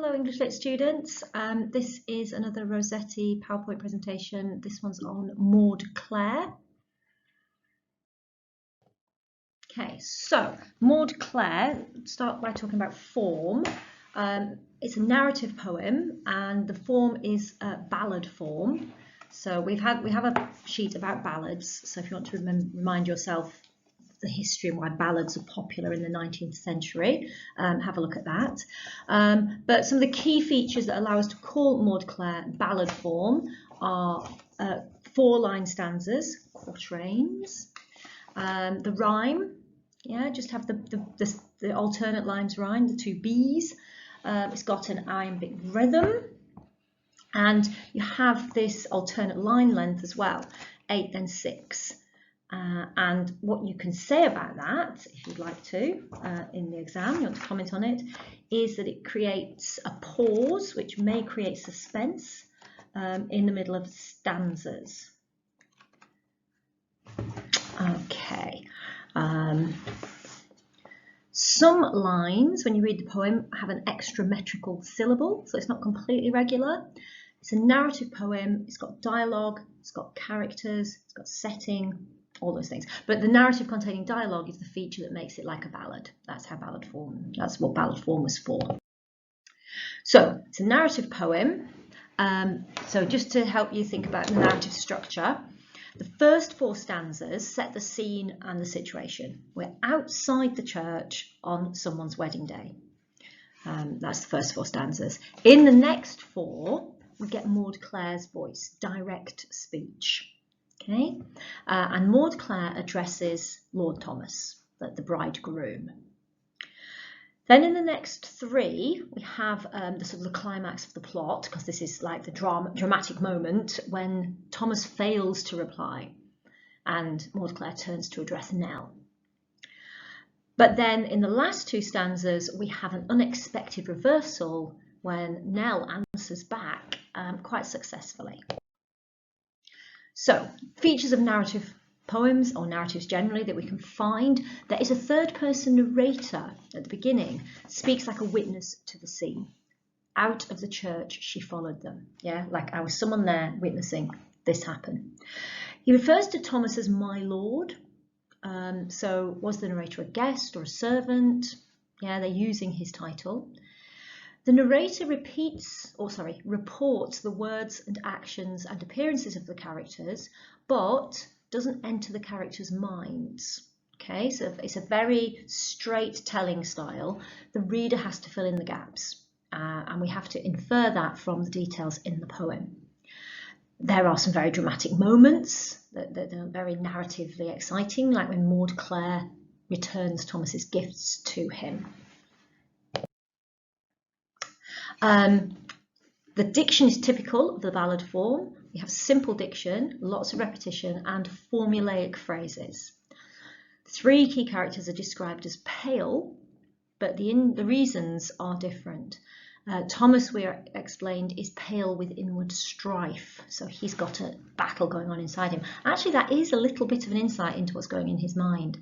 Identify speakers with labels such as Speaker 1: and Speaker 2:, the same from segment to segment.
Speaker 1: Hello English Lit students, this is another Rossetti PowerPoint presentation. This one's on Maude Clare. Okay, so Maude Clare, start by talking about form. It's a narrative poem and the form is ballad form. So we have a sheet about ballads, so if you want to remind yourself the history and why ballads are popular in the 19th century. Have a look at that. But some of the key features that allow us to call Maude Clare ballad form are 4-line stanzas, quatrains, the rhyme, just have the alternate lines rhyme, the two B's. It's got an iambic rhythm, and you have this alternate line length as well, 8 then 6. And what you can say about that, if you'd like to, in the exam, you want to comment on it, is that it creates a pause, which may create suspense in the middle of stanzas. Okay. Some lines, when you read the poem, have an extra metrical syllable, so it's not completely regular. It's a narrative poem, it's got dialogue, it's got characters, it's got setting, all those things. But the narrative containing dialogue is the feature that makes it like a ballad. That's what ballad form was for. So it's a narrative poem. So just to help you think about the narrative structure, the first 4 stanzas set the scene and the situation. We're outside the church on someone's wedding day. That's the first 4 stanzas. In the next 4, we get Maude Clare's voice, direct speech. Okay, and Maude Clare addresses Lord Thomas, the bridegroom. Then in the next 3, we have the climax of the plot, because this is like the dramatic moment when Thomas fails to reply and Maude Clare turns to address Nell. But then in the last 2 stanzas, we have an unexpected reversal when Nell answers back quite successfully. So, features of narrative poems, or narratives generally, that we can find. There is a third-person narrator at the beginning, speaks like a witness to the scene. Out of the church, she followed them. Yeah, like I was someone there witnessing this happen. He refers to Thomas as my lord. So, was the narrator a guest or a servant? Yeah, they're using his title. The narrator reports the words and actions and appearances of the characters, but doesn't enter the characters' minds. Okay, so it's a very straight telling style. The reader has to fill in the gaps, and we have to infer that from the details in the poem. There are some very dramatic moments that are very narratively exciting, like when Maude Clare returns Thomas's gifts to him. The diction is typical of the ballad form. We have simple diction, lots of repetition, and formulaic phrases. 3 key characters are described as pale, but the reasons are different. Thomas, we are explained, is pale with inward strife, so he's got a battle going on inside him. Actually, that is a little bit of an insight into what's going in his mind.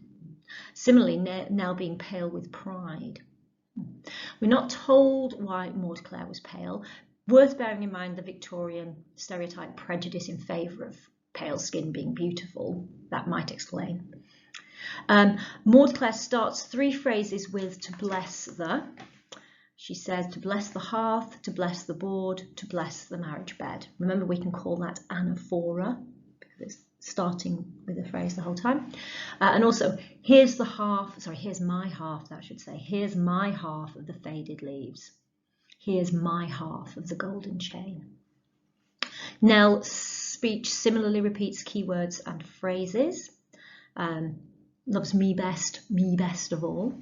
Speaker 1: Similarly, Nell being pale with pride. We're not told why Maude Clare was pale. Worth bearing in mind the Victorian stereotype prejudice in favour of pale skin being beautiful. That might explain. Maude Clare starts 3 phrases with to bless the. She says to bless the hearth, to bless the board, to bless the marriage bed. Remember, we can call that anaphora because it's starting with the phrase the whole time. And also, here's my half, that should say. Here's my half of the faded leaves. Here's my half of the golden chain. Nell's speech similarly repeats keywords and phrases. Loves me best of all.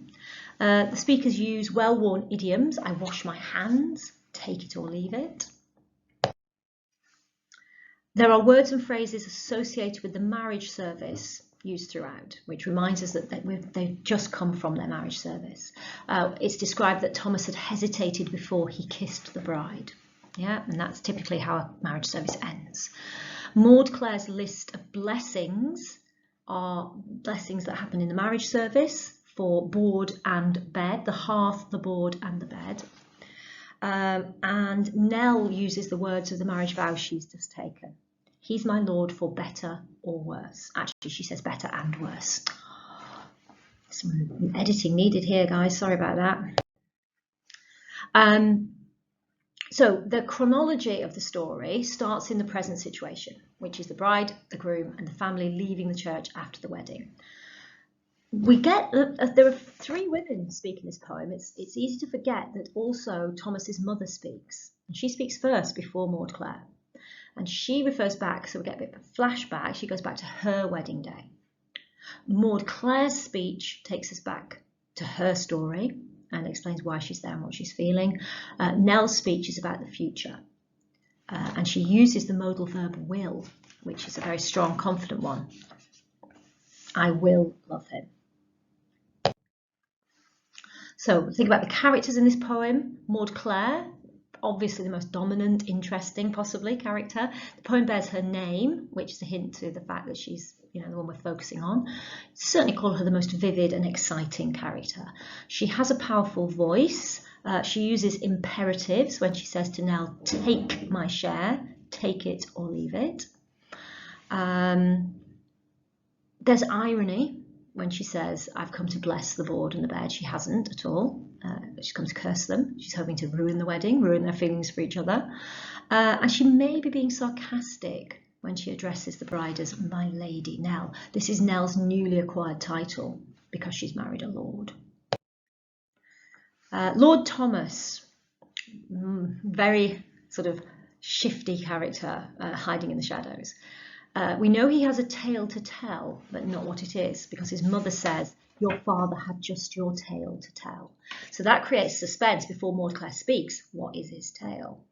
Speaker 1: The speakers use well-worn idioms. I wash my hands, take it or leave it. There are words and phrases associated with the marriage service used throughout, which reminds us that they've just come from their marriage service. It's described that Thomas had hesitated before he kissed the bride. Yeah, and that's typically how a marriage service ends. Maude Clare's list of blessings are blessings that happen in the marriage service for board and bed, the hearth, the board and the bed. And Nell uses the words of the marriage vow she's just taken. He's my lord for better or worse. Actually, she says better and worse. Some editing needed here, guys. Sorry about that. So the chronology of the story starts in the present situation, which is the bride, the groom, and the family leaving the church after the wedding. We get there are three women speaking this poem. It's easy to forget that also Thomas's mother speaks, and she speaks first before Maude Clare, and she refers back. So we get a bit of a flashback. She goes back to her wedding day. Maude Clare's speech takes us back to her story and explains why she's there and what she's feeling. Nell's speech is about the future, and she uses the modal verb will, which is a very strong, confident one. I will love him. So think about the characters in this poem. Maude Clare, obviously the most dominant, interesting, possibly, character. The poem bears her name, which is a hint to the fact that she's, the one we're focusing on. Certainly call her the most vivid and exciting character. She has a powerful voice. She uses imperatives when she says to Nell, take my share, take it or leave it. There's irony when she says, I've come to bless the board and the bed. She hasn't at all. She's come to curse them. She's hoping to ruin the wedding, ruin their feelings for each other. And she may be being sarcastic when she addresses the bride as my lady Nell. This is Nell's newly acquired title because she's married a lord. Lord Thomas, very sort of shifty character, hiding in the shadows. We know he has a tale to tell, but not what it is, because his mother says, your father had just your tale to tell. So that creates suspense before Maude Clare speaks. What is his tale?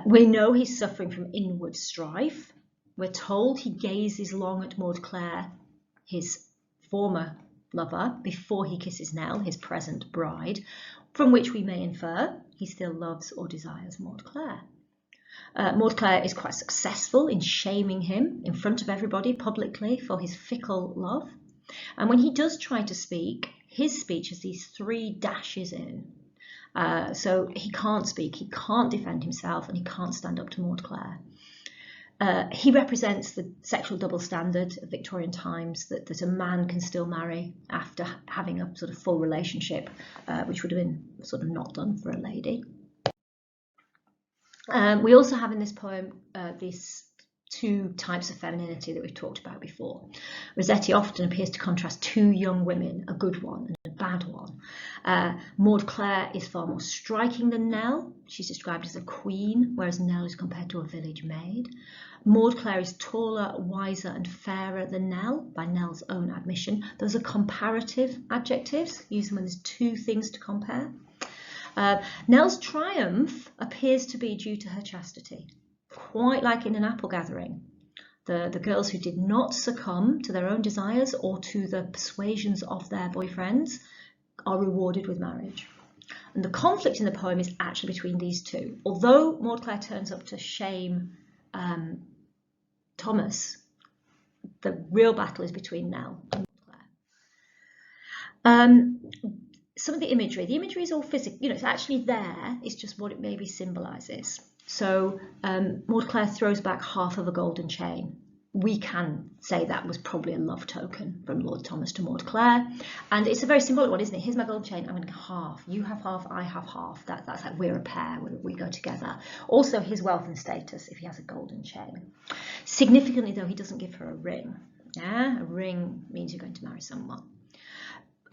Speaker 1: We know he's suffering from inward strife. We're told he gazes long at Maude Clare, his former lover, before he kisses Nell, his present bride, from which we may infer he still loves or desires Maude Clare. Maude Clare is quite successful in shaming him in front of everybody publicly for his fickle love. And when he does try to speak, his speech has these 3 dashes in. So he can't speak, he can't defend himself, and he can't stand up to Maude Clare. He represents the sexual double standard of Victorian times, that a man can still marry after having a sort of full relationship, which would have been sort of not done for a lady. We also have in this poem these 2 types of femininity that we've talked about before. Rossetti often appears to contrast 2 young women, a good one and a bad one. Maude Clare is far more striking than Nell. She's described as a queen, whereas Nell is compared to a village maid. Maude Clare is taller, wiser and fairer than Nell, by Nell's own admission. Those are comparative adjectives, used when there's 2 things to compare. Nell's triumph appears to be due to her chastity, quite like in an apple gathering. The girls who did not succumb to their own desires or to the persuasions of their boyfriends are rewarded with marriage. And the conflict in the poem is actually between these 2. Although Maude Clare turns up to shame Thomas, the real battle is between Nell and Maude Clare. Some of the imagery is all physical, it's actually there, it's just what it maybe symbolises. So Maude Clare throws back half of a golden chain. We can say that was probably a love token from Lord Thomas to Maude Clare. And it's a very symbolic one, isn't it? Here's my golden chain, I'm going to half. You have half, I have half. That's like we're a pair, we go together. Also his wealth and status if he has a golden chain. Significantly though, he doesn't give her a ring. Yeah, a ring means you're going to marry someone.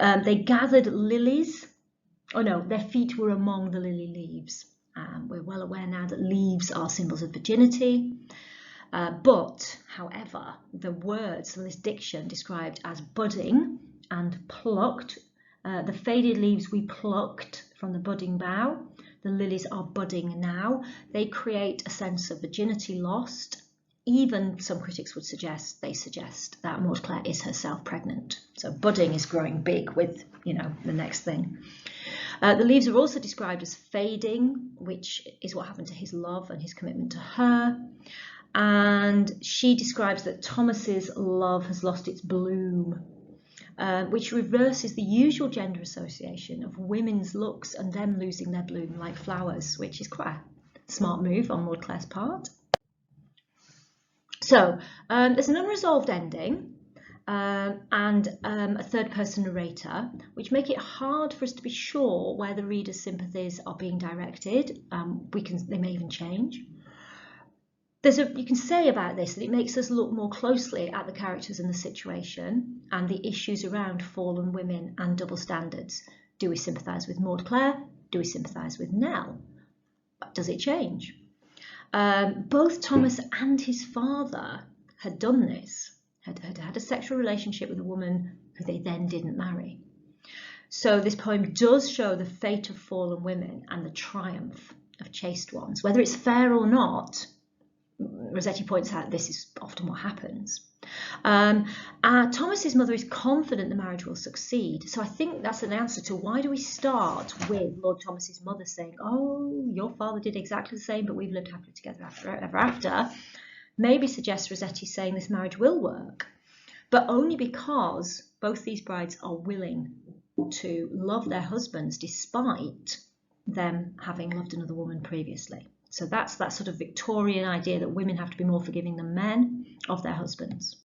Speaker 1: They gathered lilies. Oh no, their feet were among the lily leaves. We're well aware now that leaves are symbols of virginity. But, however, the words from this diction described as budding and plucked. The faded leaves we plucked from the budding bough. The lilies are budding now. They create a sense of virginity lost. Even some critics would suggest that Maude Clare is herself pregnant. So budding is growing big with, the next thing. The leaves are also described as fading, which is what happened to his love and his commitment to her. And she describes that Thomas's love has lost its bloom. which reverses the usual gender association of women's looks and them losing their bloom like flowers, which is quite a smart move on Lord Clare's part. So there's an unresolved ending and a third-person narrator, which make it hard for us to be sure where the reader's sympathies are being directed. They may even change. You can say about this that it makes us look more closely at the characters and the situation and the issues around fallen women and double standards. Do we sympathise with Maude Clare? Do we sympathise with Nell? Does it change? Both Thomas and his father had done this, had a sexual relationship with a woman who they then didn't marry. So this poem does show the fate of fallen women and the triumph of chaste ones. Whether it's fair or not, Rossetti points out this is often what happens. Thomas's mother is confident the marriage will succeed. So I think that's an answer to why do we start with Lord Thomas's mother saying, oh, your father did exactly the same, but we've lived happily together ever after. Maybe suggests Rossetti saying this marriage will work, but only because both these brides are willing to love their husbands despite them having loved another woman previously. So that's that sort of Victorian idea that women have to be more forgiving than men of their husbands.